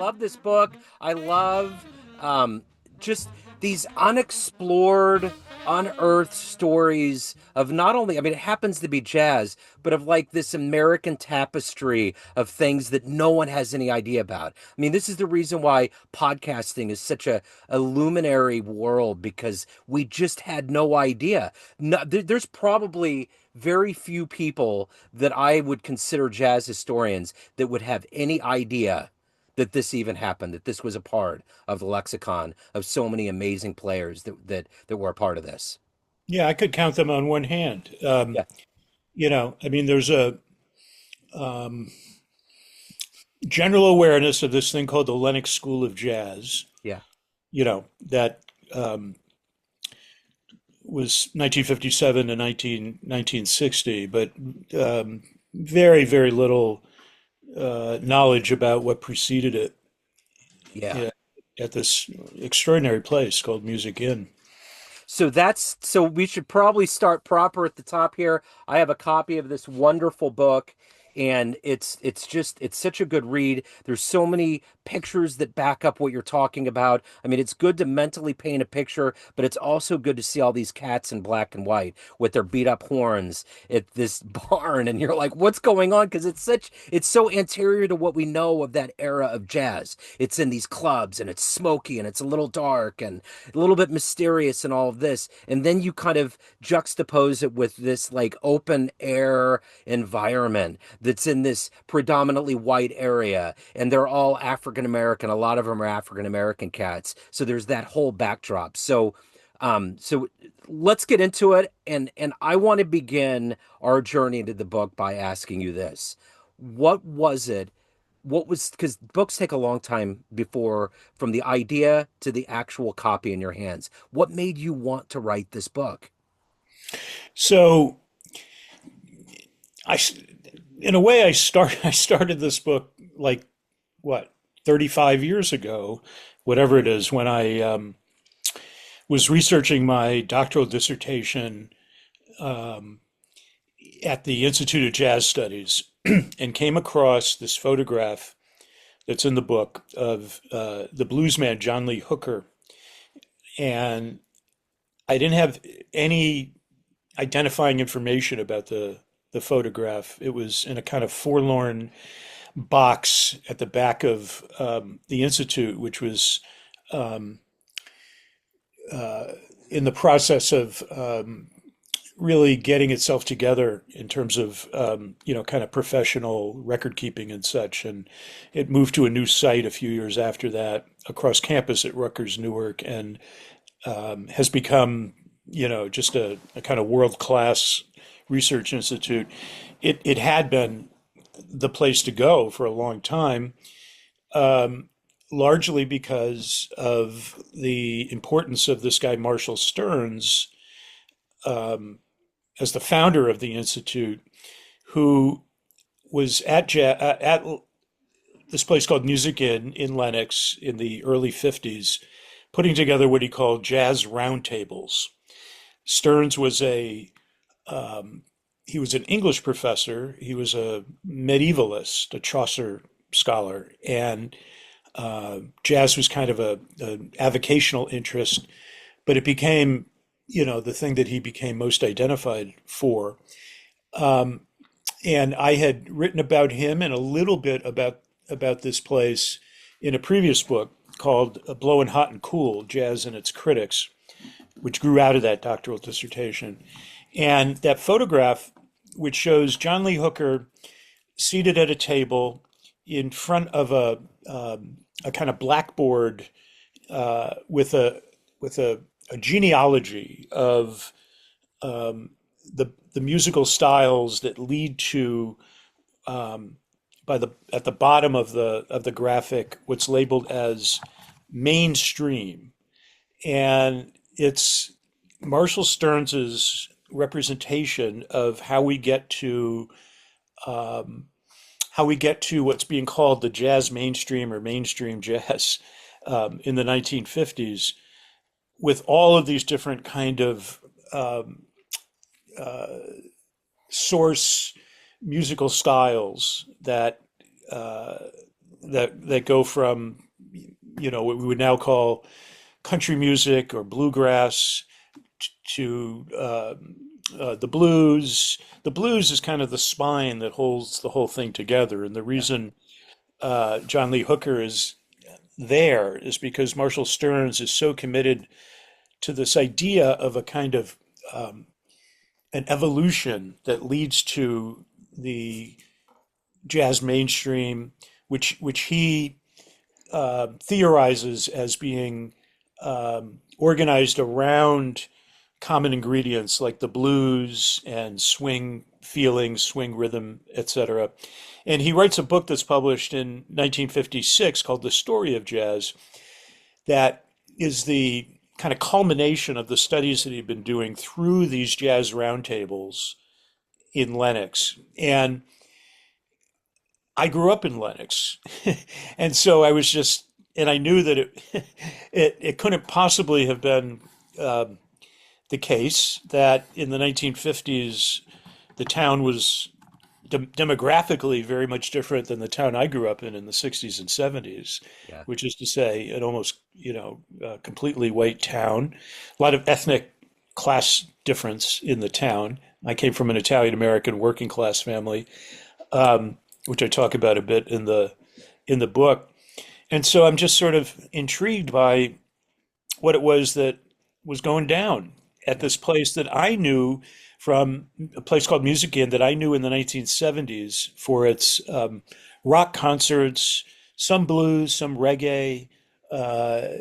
love this book. I love um, just these unexplored, unearthed stories of not only, I mean, it happens to be jazz, but of like this American tapestry of things that no one has any idea about. I mean, this is the reason why podcasting is such a luminary world because we just had no idea. No, there's probably very few people that I would consider jazz historians that would have any idea that this even happened, that this was a part of the lexicon of so many amazing players that were a part of this. Yeah, I could count them on one hand. Yeah, I mean, there's a um, general awareness of this thing called the Lenox School of Jazz, yeah. that um, was 1957 to 1960, but very, very little knowledge about what preceded it Yeah. uh, at this extraordinary place called Music Inn. So we should probably start proper at the top here. I have a copy of this wonderful book and it's such a good read. There's so many pictures that back up what you're talking about. I mean, it's good to mentally paint a picture, but it's also good to see all these cats in black and white with their beat up horns at this barn and you're like, what's going on? Because it's so anterior to what we know of that era of jazz. It's in these clubs and it's smoky and it's a little dark and a little bit mysterious and all of this. And then you kind of juxtapose it with this like open air environment that's in this predominantly white area. And they're all African American. A lot of them are African American cats. So there's that whole backdrop. So let's get into it. And I want to begin our journey into the book by asking you this. What was it? What was, because books take a long time before from the idea to the actual copy in your hands. What made you want to write this book? So I, in a way, I started this book like what 35 years ago, whatever it is, when I was researching my doctoral dissertation um, at the Institute of Jazz Studies and came across this photograph that's in the book of the bluesman John Lee Hooker. And I didn't have any identifying information about the photograph. It was in a kind of forlorn box at the back of the Institute, which was um, uh, in the process of really getting itself together in terms of kind of professional record keeping and such. And it moved to a new site a few years after that across campus at Rutgers Newark, and has become just a kind of world class research institute. It had been the place to go for a long time, um, largely because of the importance of this guy Marshall Stearns um, as the founder of the institute, who was at this place called Music Inn in Lenox in the early 50s, putting together what he called jazz roundtables. Stearns was he was an English professor. He was a medievalist, a Chaucer scholar, and jazz was kind of an avocational interest, but it became, the thing that he became most identified for. Um, and I had written about him and a little bit about this place in a previous book called "Blowin' Hot and Cool: Jazz and Its Critics," which grew out of that doctoral dissertation. And that photograph, which shows John Lee Hooker seated at a table in front of a kind of blackboard with a genealogy of the musical styles that lead to at the bottom of the graphic what's labeled as mainstream, and it's Marshall Stearns's representation of um, how we get to what's being called the jazz mainstream or mainstream jazz in the 1950s, with all of these different kind of um, uh, source musical styles that uh, that go from, what we would now call country music or bluegrass to the blues. The blues is kind of the spine that holds the whole thing together. And the Yeah. reason John Lee Hooker is there is because Marshall Stearns is so committed to this idea of a kind of an evolution that leads to the jazz mainstream, which he theorizes as being organized around common ingredients like the blues and swing feeling, swing rhythm, etc. And he writes a book that's published in 1956 called The Story of Jazz that is the kind of culmination of the studies that he'd been doing through these jazz roundtables in Lenox. And I grew up in Lenox. And so I was just, and I knew that it couldn't possibly have been the case that in the 1950s, the town was demographically very much different than the town I grew up in the 60s and 70s, Yeah. which is to say, an almost, completely white town, a lot of ethnic class difference in the town. I came from an Italian American working class family, which I talk about a bit in the book. And so I'm just sort of intrigued by what it was that was going down at Yeah. this place that I knew from a place called Music Inn that I knew in the 1970s for its rock concerts, some blues, some reggae. Uh,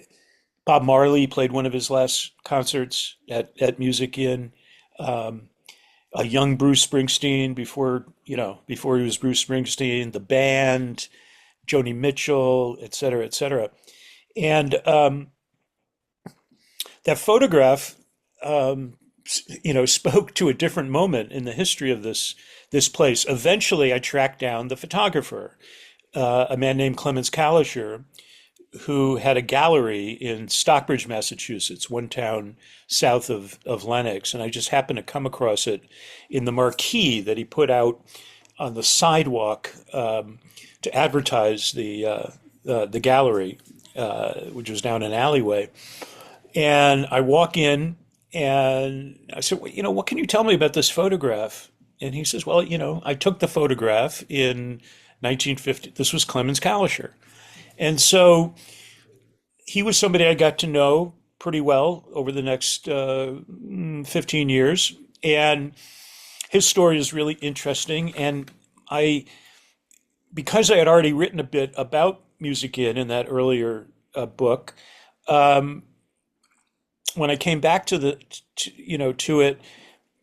Bob Marley played one of his last concerts at Music Inn. Um, a young Bruce Springsteen before he was Bruce Springsteen, the band, Joni Mitchell, et cetera, et cetera. And that photograph, spoke to a different moment in the history of this place. Eventually, I tracked down the photographer, a man named Clemens Kalischer, who had a gallery in Stockbridge, Massachusetts, one town south of Lenox. And I just happened to come across it in the marquee that he put out on the sidewalk to advertise the gallery, which was down an alleyway. And I walk in and I said, well, what can you tell me about this photograph? And he says, well, I took the photograph in 1950. This was Clemens Kalischer. And so he was somebody I got to know pretty well over the next 15 years. And his story is really interesting. And because I had already written a bit about Music in that earlier book, when I came back to it,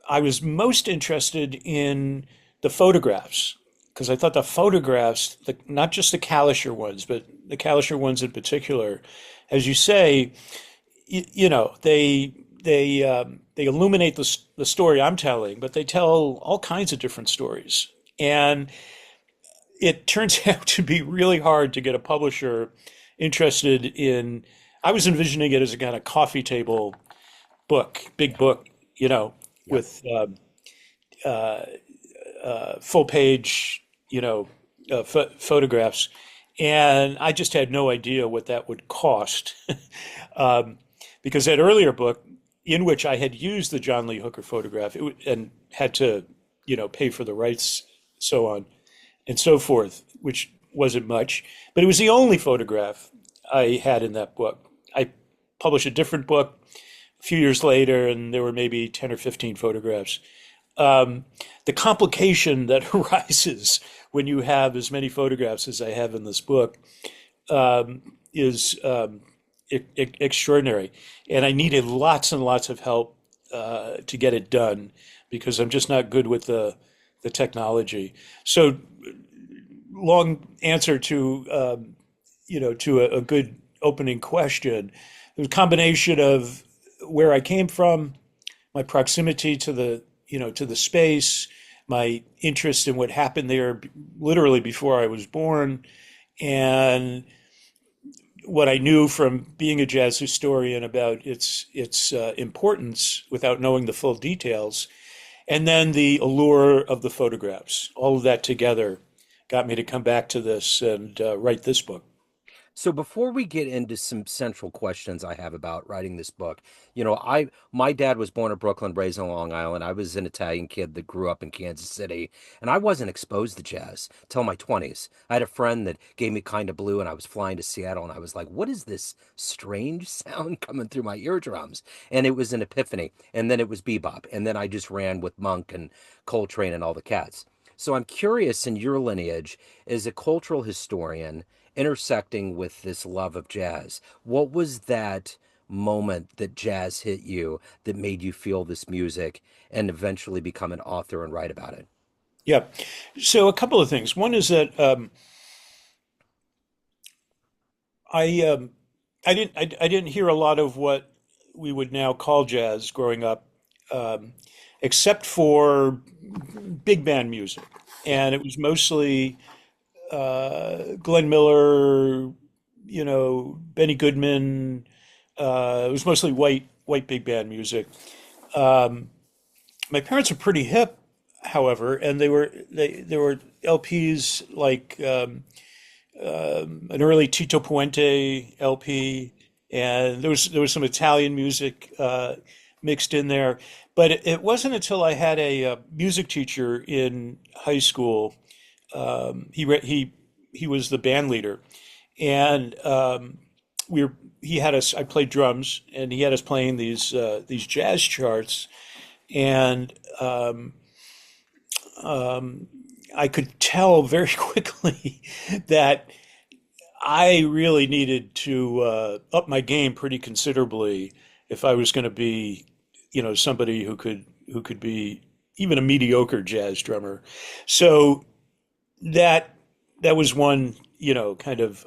I was most interested in the photographs because I thought the photographs, not just the Kalischer ones, but the Kalischer ones in particular, as you say, they illuminate the story I'm telling, but they tell all kinds of different stories. And it turns out to be really hard to get a publisher interested in. I was envisioning it as a kind of coffee table book, big book, Yep. with full page, photographs. And I just had no idea what that would cost. Because that earlier book, in which I had used the John Lee Hooker photograph and had to, pay for the rights, so on and so forth, which wasn't much, but it was the only photograph I had in that book. I published a different book a few years later, and there were maybe 10 or 15 photographs. The complication that arises when you have as many photographs as I have in this book is extraordinary. And I needed lots and lots of help to get it done because I'm just not good with the technology. So, long answer to to a good opening question. It was a combination of where I came from, my proximity to the space, my interest in what happened there literally before I was born, and what I knew from being a jazz historian about its importance without knowing the full details, and then the allure of the photographs. All of that together got me to come back to this and write this book. So before we get into some central questions I have about writing this book, my dad was born in Brooklyn, raised on Long Island. I was an Italian kid that grew up in Kansas City, and I wasn't exposed to jazz till my 20s. I had a friend that gave me Kind of Blue, and I was flying to Seattle, and I was like, "What is this strange sound coming through my eardrums?" And it was an epiphany. And then it was bebop, and then I just ran with Monk and Coltrane and all the cats. So I'm curious, in your lineage as a cultural historian intersecting with this love of jazz. What was that moment that jazz hit you that made you feel this music and eventually become an author and write about it? Yeah. So a couple of things. One is that I I didn't hear a lot of what we would now call jazz growing up, um, except for big band music, and it was mostly Glenn Miller, Benny Goodman. It was mostly white big band music. Um, my parents were pretty hip, however, and there were LPs like an early Tito Puente LP, and there was some Italian music mixed in there. But it wasn't until I had a music teacher in high school. He was the band leader, and we were he had us. I played drums, and he had us playing these jazz charts, and um, I could tell very quickly that I really needed to up my game pretty considerably if I was going to be, somebody who could be even a mediocre jazz drummer. So that that was one, kind of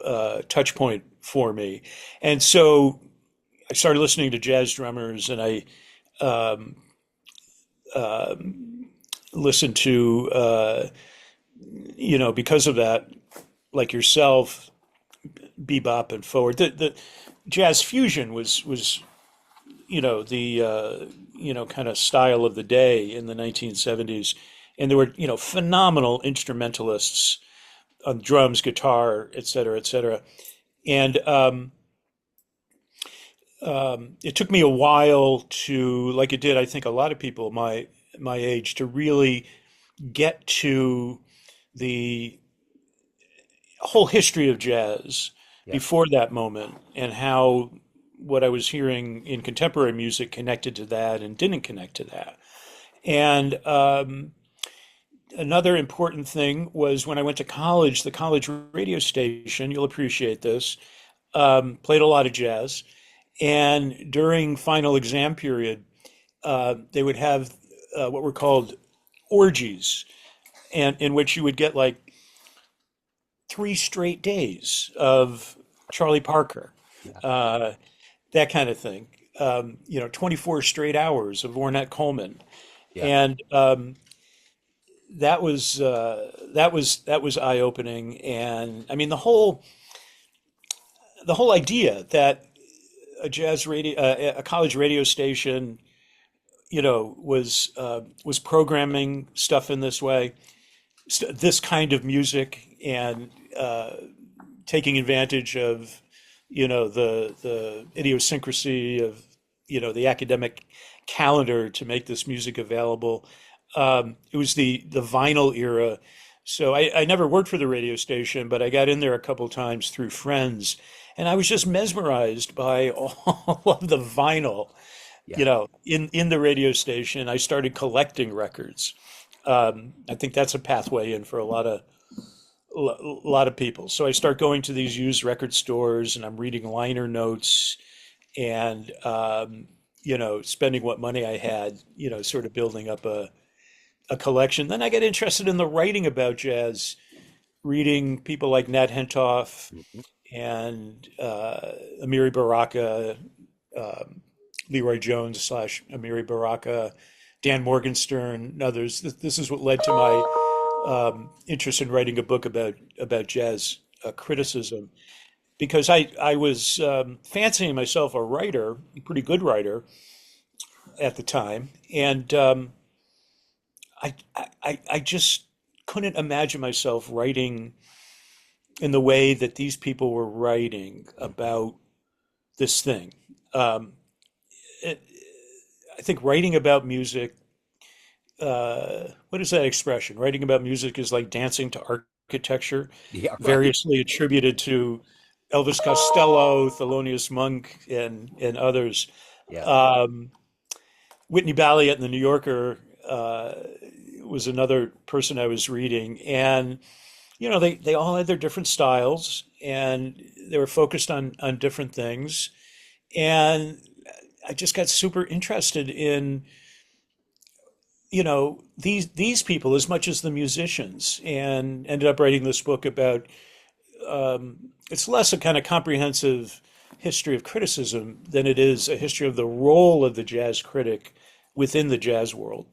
touch point for me. And so I started listening to jazz drummers, and I um, listened to, because of that, like yourself, bebop and forward. The jazz fusion was the kind of style of the day in the 1970s, and there were phenomenal instrumentalists on drums, guitar, et cetera, et cetera. And it took me a while to, like it did, I think a lot of people my age, to really get to the whole history of jazz Yeah. before that moment, and how what I was hearing in contemporary music connected to that and didn't connect to that. And another important thing was when I went to college, the college radio station, you'll appreciate this, played a lot of jazz. And during final exam period, they would have what were called orgies, and in which you would get like 3 straight days of Charlie Parker, Yeah. uh, that kind of thing. 24 straight hours of Ornette Coleman, Yeah. and that was eye opening. And I mean the whole idea that a college radio station, was programming stuff in this way, this kind of music, and taking advantage of the idiosyncrasy of the academic calendar to make this music available. It was the vinyl era, so I never worked for the radio station, but I got in there a couple times through friends, and I was just mesmerized by all of the vinyl, Yeah. in the radio station. I started collecting records. I think that's a pathway in for a lot of people. So I start going to these used record stores, and I'm reading liner notes, and spending what money I had, sort of building up a collection. Then I get interested in the writing about jazz, reading people like Nat Hentoff Mhm. and Amiri Baraka, um, Leroy Jones slash Amiri Baraka, Dan Morgenstern, and others. This is what led to my interest in writing a book about jazz criticism, because I was fancying myself a writer, a pretty good writer at the time, and I just couldn't imagine myself writing in the way that these people were writing about this thing. Um, it, I think writing about music, what is that expression? Writing about music is like dancing to architecture, Yeah, right. variously attributed to Elvis Costello, Thelonious Monk, and others. Yeah. Um, Whitney Balliet in the New Yorker was another person I was reading, and they all had their different styles, and they were focused on different things, and I just got super interested in these people as much as the musicians, and ended up writing this book about it's less a kind of comprehensive history of criticism than it is a history of the role of the jazz critic within the jazz world.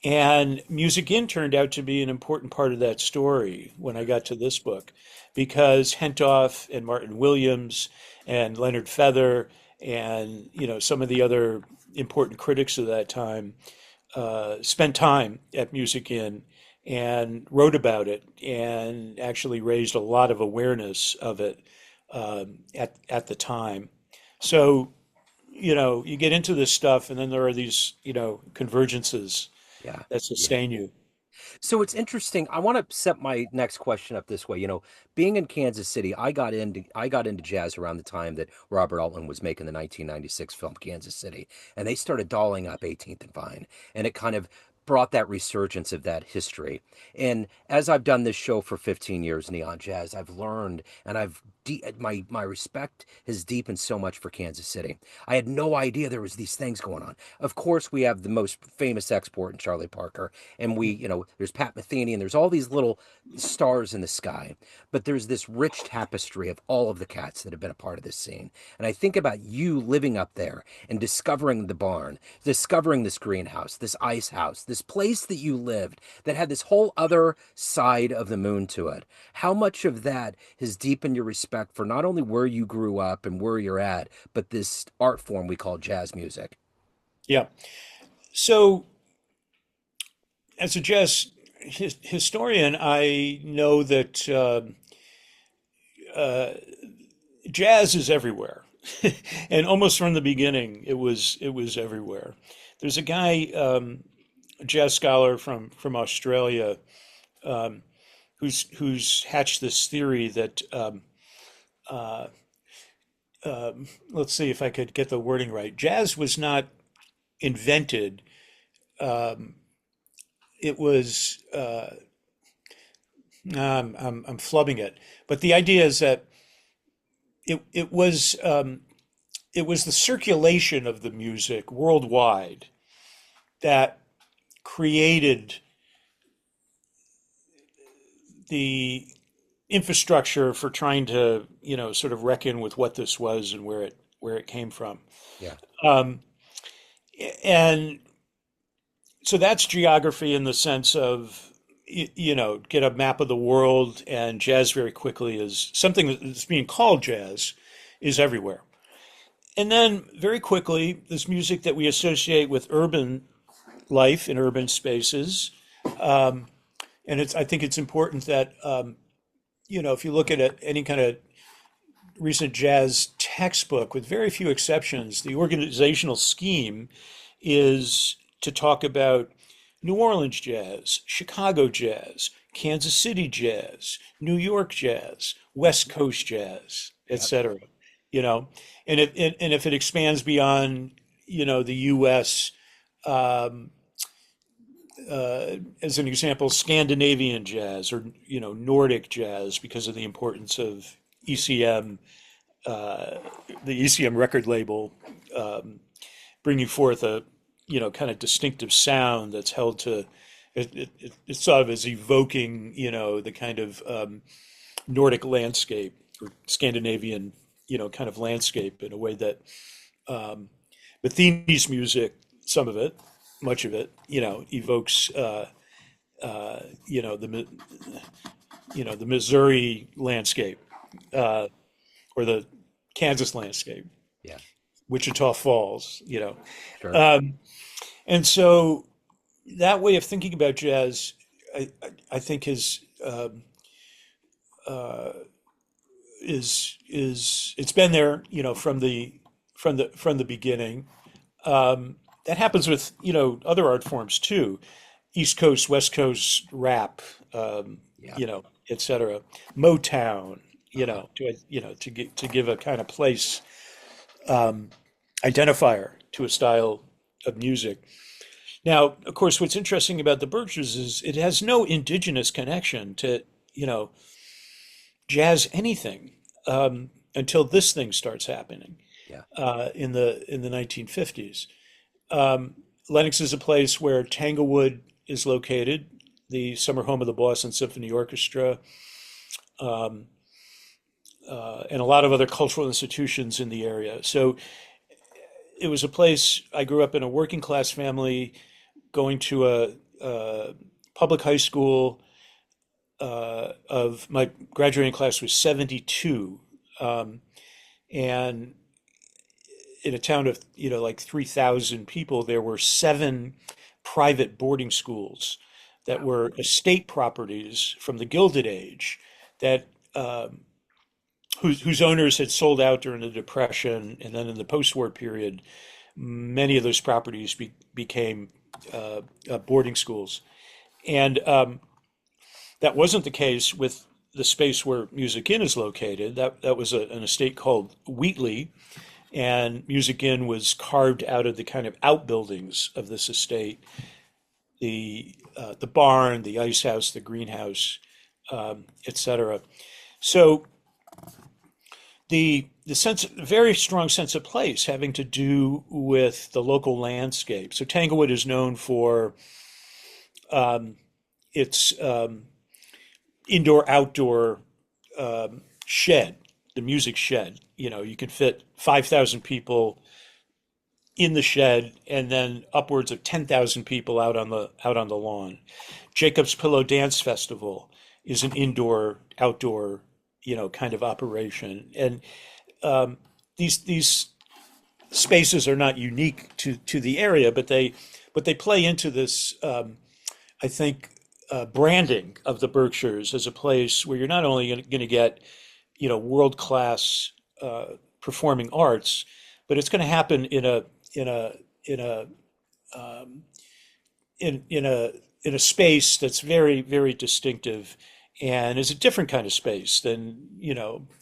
And Music In turned out to be an important part of that story when I got to this book, because Hentoff and Martin Williams and Leonard Feather and some of the other important critics of that time spent time at Music In and wrote about it and actually raised a lot of awareness of it at the time. So you get into this stuff, and then there are these convergences Yeah. that Yeah. sustain you. So it's interesting. I want to set my next question up this way. Being in Kansas City, I got into jazz around the time that Robert Altman was making the 1996 film Kansas City, and they started dolling up 18th and Vine, and it kind of brought that resurgence of that history. And as I've done this show for 15 years, Neon Jazz, I've learned, and my respect has deepened so much for Kansas City. I had no idea there was these things going on. Of course, we have the most famous export in Charlie Parker, and there's Pat Metheny, and there's all these little stars in the sky, but there's this rich tapestry of all of the cats that have been a part of this scene. And I think about you living up there and discovering the barn, discovering this greenhouse, this ice house, this place that you lived that had this whole other side of the moon to it. How much of that has deepened your respect for not only where you grew up and where you're at, but this art form we call jazz music? Yeah. So, as a jazz historian, I know that uh, jazz is everywhere, and almost from the beginning, it was everywhere. There's a guy, a jazz scholar from Australia, um, who's hatched this theory that uh, let's see if I could get the wording right. Jazz was not invented. Um, it was I'm flubbing it, but the idea is that it was the circulation of the music worldwide that created the infrastructure for trying to sort of reckon with what this was and where it came from. Yeah. Um, and so that's geography in the sense of get a map of the world, and jazz very quickly is something that's being called jazz is everywhere. And then very quickly, this music that we associate with urban life in urban spaces. Um, and I think it's important that, if you look at any kind of recent jazz textbook, with very few exceptions, the organizational scheme is to talk about New Orleans jazz, Chicago jazz, Kansas City jazz, New York jazz, West Coast jazz, Yep. etc. You know, and if it expands beyond the U.S. Um, as an example, Scandinavian jazz or Nordic jazz, because of the importance of ECM, uh, the ECM record label, um, bringing forth a kind of distinctive sound that's held to it's sort of as evoking the kind of Nordic landscape or Scandinavian kind of landscape in a way that Metheny's music, some of it, much of it, evokes the Missouri landscape uh, or the Kansas landscape, Yeah. Wichita Falls, Sure. Um, and so that way of thinking about jazz I think uh, is it's been there, from the beginning. That happens with, other art forms too. East Coast, West Coast rap, Yeah. et cetera. Motown, Uh-huh. to give a kind of place identifier to a style of music. Now, of course, what's interesting about the Berkshires is it has no indigenous connection to, you know, jazz anything until this thing starts happening Yeah. in the 1950s. Um, Lenox is a place where Tanglewood is located, the summer home of the Boston Symphony Orchestra, um, and a lot of other cultural institutions in the area. So it was a place. I grew up in a working class family, going to a public high school. Of my graduating class was 72, and in a town of like 3,000 people, there were seven private boarding schools that Wow. were estate properties from the Gilded Age that whose owners had sold out during the Depression, and then in the post-war period, many of those properties became boarding schools. And that wasn't the case with the space where Music Inn is located. That was an estate called Wheatley, and Music Inn was carved out of the kind of outbuildings of this estate, the barn, the icehouse, the greenhouse, etc. So the sense, very strong sense of place, having to do with the local landscape. So Tanglewood is known for its indoor outdoor shed, the music shed. You can fit 5,000 people in the shed, and then upwards of 10,000 people out on the lawn. Jacob's Pillow Dance Festival is an indoor outdoor kind of operation, and these spaces are not unique to the area, but they play into this, I think, branding of the Berkshires as a place where you're not only going to get world class performing arts, but it's going to happen in a in a in a space that's very, very distinctive, and is a different kind of space than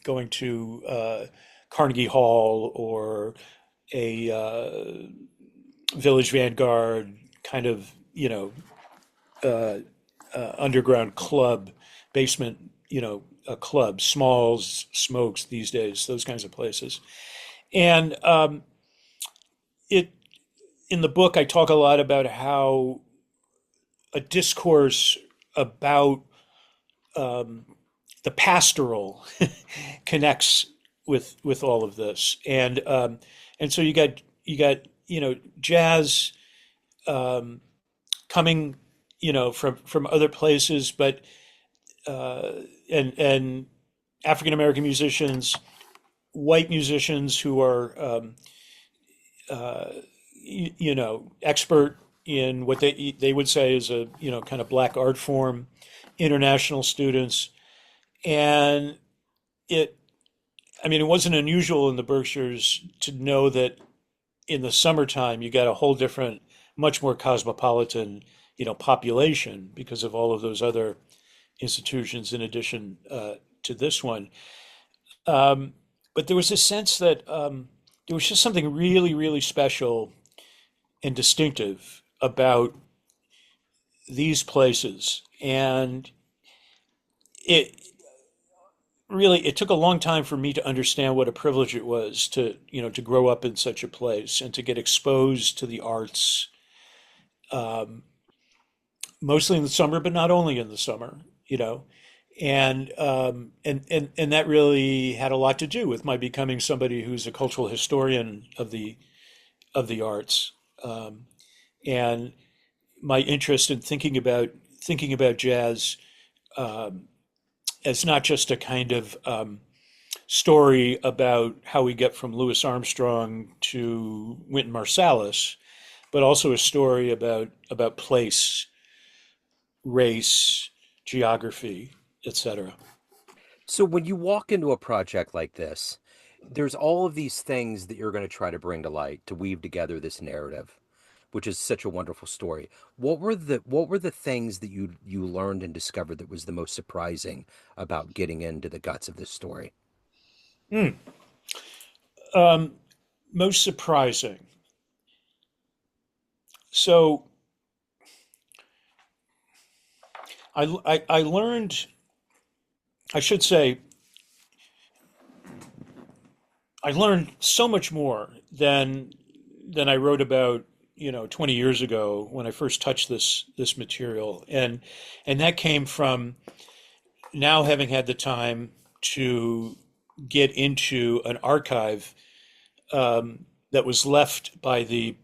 going to Carnegie Hall or a Village Vanguard kind of underground club, basement, a club, Smalls, Smokes these days, those kinds of places. And it in the book, I talk a lot about how a discourse about the pastoral connects with all of this, and so you got jazz coming from other places, but and African American musicians, white musicians who are expert in what they would say is a kind of black art form, international students, and it I mean it wasn't unusual in the Berkshires to know that in the summertime you got a whole different, much more cosmopolitan population because of all of those other institutions in addition to this one. Um, but there was a sense that there was just something really, really special and distinctive about these places. And it it took a long time for me to understand what a privilege it was to grow up in such a place and to get exposed to the arts, um, mostly in the summer, but not only in the summer, and that really had a lot to do with my becoming somebody who's a cultural historian of the arts, and my interest in thinking about jazz as not just a kind of story about how we get from Louis Armstrong to Wynton Marsalis, but also a story about place, race, geography, etc. So when you walk into a project like this, there's all of these things that you're going to try to bring to light to weave together this narrative, which is such a wonderful story. What were the things that you learned and discovered that was the most surprising about getting into the guts of this story? Mm. Most surprising. So I learned, I should say, I learned so much more than I wrote about, 20 years ago when I first touched this material, and that came from now having had the time to get into an archive that was left by the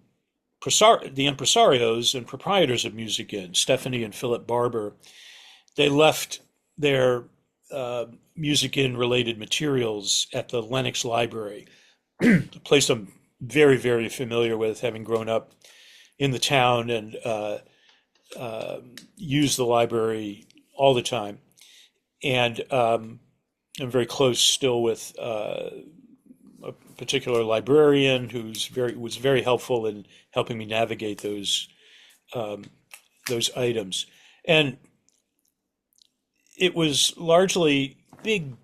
impresarios and proprietors of Music Inn, Stephanie and Philip Barber. They left their Music Inn related materials at the Lenox Library, a place I'm very, very familiar with, having grown up in the town and used the library all the time. And I'm very close still with a particular librarian was very helpful in helping me navigate um, those items. And it was largely big,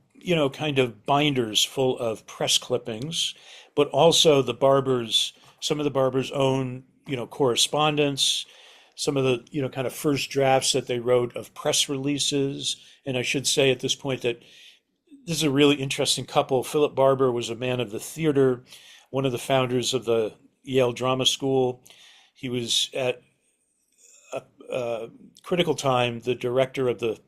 kind of binders full of press clippings, but also some of the Barbers' own, correspondence, some of the, kind of first drafts that they wrote of press releases. And I should say at this point that this is a really interesting couple. Philip Barber was a man of the theater, one of the founders of the Yale Drama School. He was at a critical time the director of the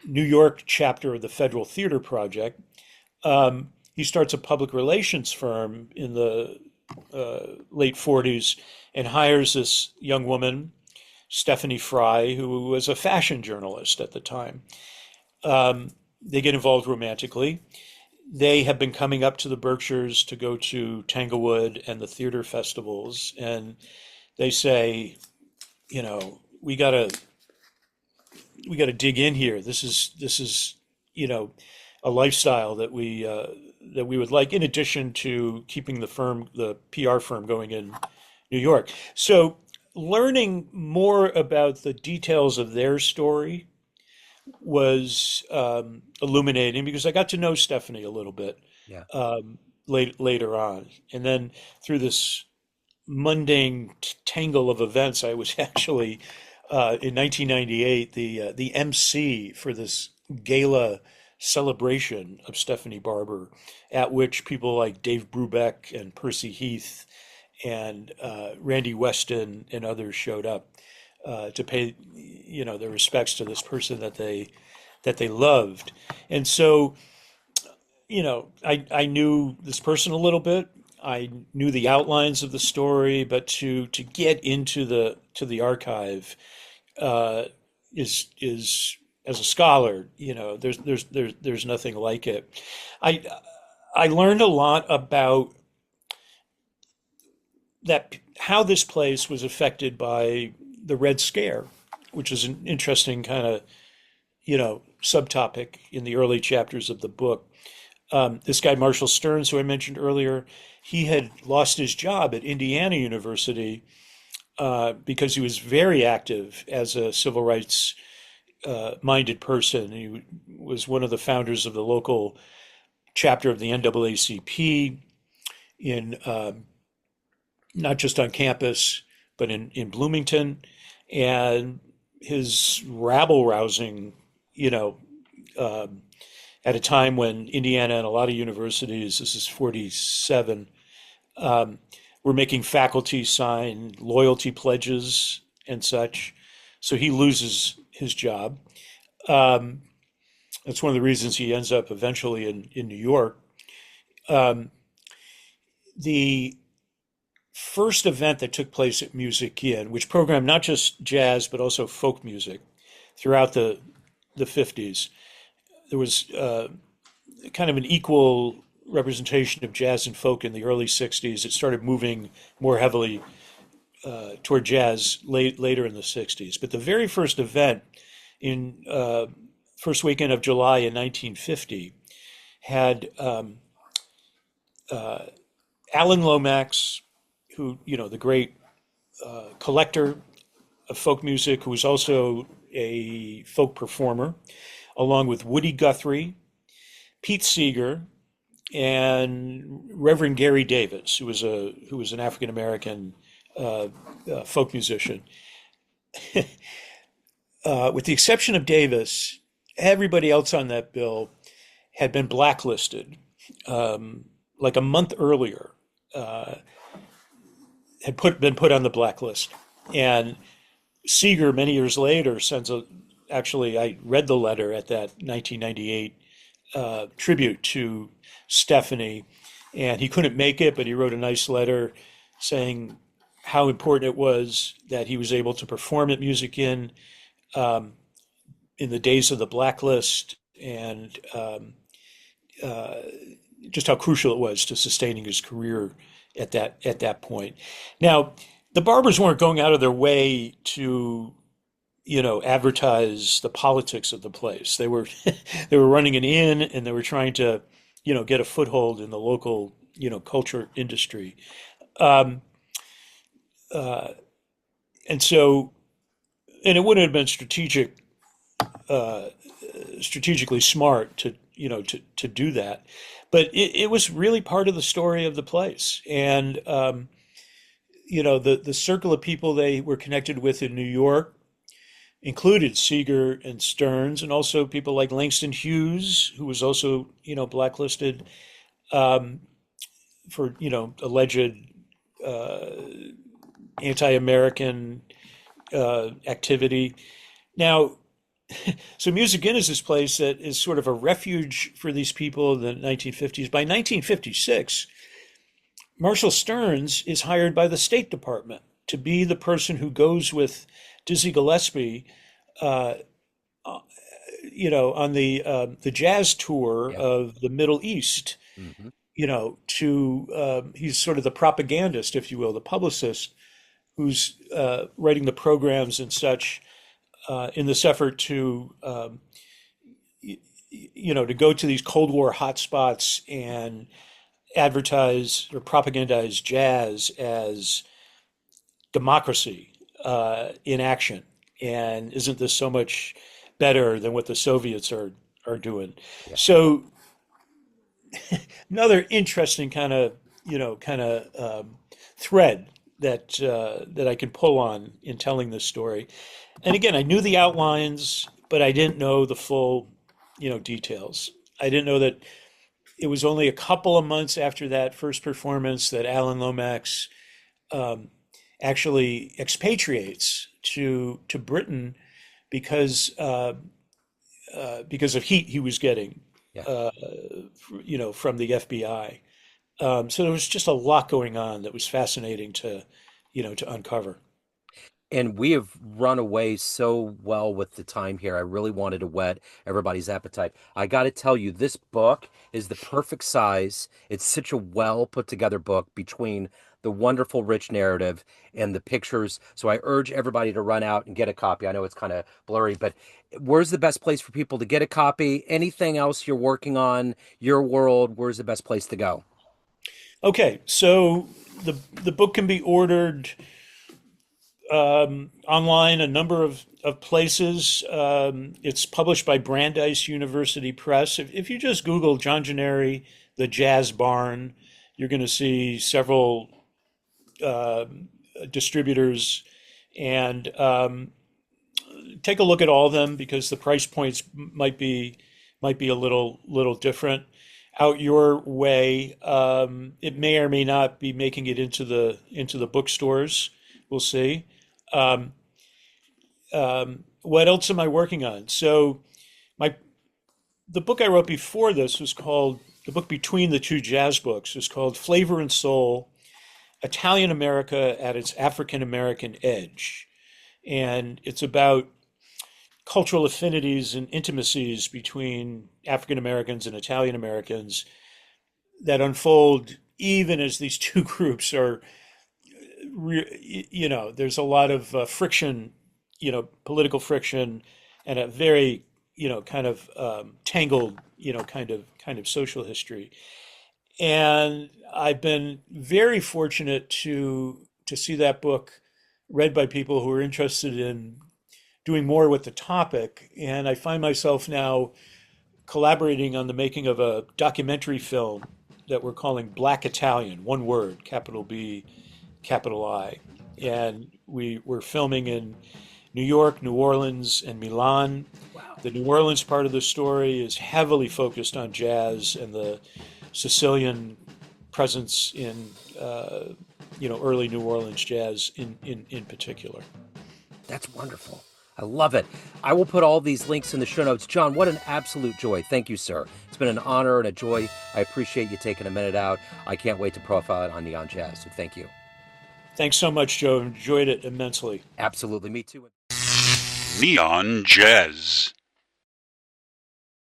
New York chapter of the Federal Theater Project. He starts a public relations firm in the late 40s and hires this young woman, Stephanie Fry, who was a fashion journalist at the time. They get involved romantically. They have been coming up to the Berkshires to go to Tanglewood and the theater festivals, and they say, we gotta dig in here. This is a lifestyle that we would like, in addition to keeping the PR firm going in New York. So learning more about the details of their story was illuminating because I got to know Stephanie a little bit Yeah. later on, and then through this mundane tangle of events, I was actually in 1998 the MC for this gala celebration of Stephanie Barber, at which people like Dave Brubeck and Percy Heath and Randy Weston and others showed up to pay, their respects to this person that they loved. And so, I knew this person a little bit. I knew the outlines of the story, but to get into the archive is as a scholar, there's nothing like it. I I learned a lot about that how this place was affected by the Red Scare, which is an interesting kind of subtopic in the early chapters of the book. This guy Marshall Stearns, who I mentioned earlier, he had lost his job at Indiana University because he was very active as a civil rights minded person. He was one of the founders of the local chapter of the NAACP in not just on campus, but in Bloomington. And his rabble rousing, at a time when Indiana and a lot of universities, this is 47, were making faculty sign loyalty pledges and such. So he loses his job. That's one of the reasons he ends up eventually in New York. The first event that took place at Music Inn, which programmed not just jazz but also folk music throughout the 50s, there was kind of an equal representation of jazz and folk in the early 60s. It started moving more heavily toward jazz later in the 60s. But the very first event in first weekend of July in 1950 had Alan Lomax, who, the great collector of folk music, who was also a folk performer, along with Woody Guthrie, Pete Seeger, and Reverend Gary Davis, who was an African American folk musician. With the exception of Davis, everybody else on that bill had been blacklisted like a month earlier, been put on the blacklist. And Seeger, many years later, actually, I read the letter at that 1998 tribute to Stephanie, and he couldn't make it, but he wrote a nice letter saying how important it was that he was able to perform at Music in the days of the blacklist, and just how crucial it was to sustaining his career at that point. Now, the Barbers weren't going out of their way to, advertise the politics of the place. They were they were running an inn, and they were trying to, get a foothold in the local, culture industry. Um, uh, and so, and it wouldn't have been strategically smart to do that, but it was really part of the story of the place. And the circle of people they were connected with in New York included Seeger and Stearns, and also people like Langston Hughes, who was also blacklisted um, for alleged uh, anti-American activity. Now, so Music Inn is this place that is sort of a refuge for these people in the 1950s. By 1956, Marshall Stearns is hired by the State Department to be the person who goes with Dizzy Gillespie, uh, on the jazz tour Yeah. of the Middle East. Hmm. He's sort of the propagandist, if you will, the publicist, who's writing the programs and such in this effort to to go to these Cold War hotspots and advertise or propagandize jazz as democracy in action. And isn't this so much better than what the Soviets are doing? Yeah. So another interesting thread that I can pull on in telling this story. And again, I knew the outlines, but I didn't know the full, details. I didn't know that it was only a couple of months after that first performance that Alan Lomax um, actually expatriates to Britain because because of heat he was getting, Yeah. uh, from the FBI. So there was just a lot going on that was fascinating to uncover. And we have run away so well with the time here. I really wanted to whet everybody's appetite. I got to tell you, this book is the perfect size. It's such a well put together book between the wonderful, rich narrative and the pictures. So I urge everybody to run out and get a copy. I know it's kind of blurry, but where's the best place for people to get a copy? Anything else you're working on, your world, where's the best place to go? Okay, so the book can be ordered online a number of places. It's published by Brandeis University Press. If you just Google John Gennari, The Jazz Barn, you're going to see several uh, distributors, and take a look at all of them because the price points might be a little different. Out your way, it may or may not be making it into the bookstores. We'll see. Um, what else am I working on? So my the book I wrote before this was called the book between the two jazz books is called Flavor and Soul: Italian America at its African American Edge, and it's about cultural affinities and intimacies between African Americans and Italian Americans that unfold even as these two groups are there's a lot of friction, political friction, and a very, kind of tangled, kind of social history. And I've been very fortunate to see that book read by people who are interested in doing more with the topic. And I find myself now collaborating on the making of a documentary film that we're calling Black Italian, one word, capital B, capital I. And we're filming in New York, New Orleans, and Milan. Wow. The New Orleans part of the story is heavily focused on jazz and the Sicilian presence in early New Orleans jazz in particular. That's wonderful. I love it. I will put all these links in the show notes. John, what an absolute joy. Thank you, sir. It's been an honor and a joy. I appreciate you taking a minute out. I can't wait to profile it on Neon Jazz. So thank you. Thanks so much, Joe. Enjoyed it immensely. Absolutely. Me too. Neon Jazz.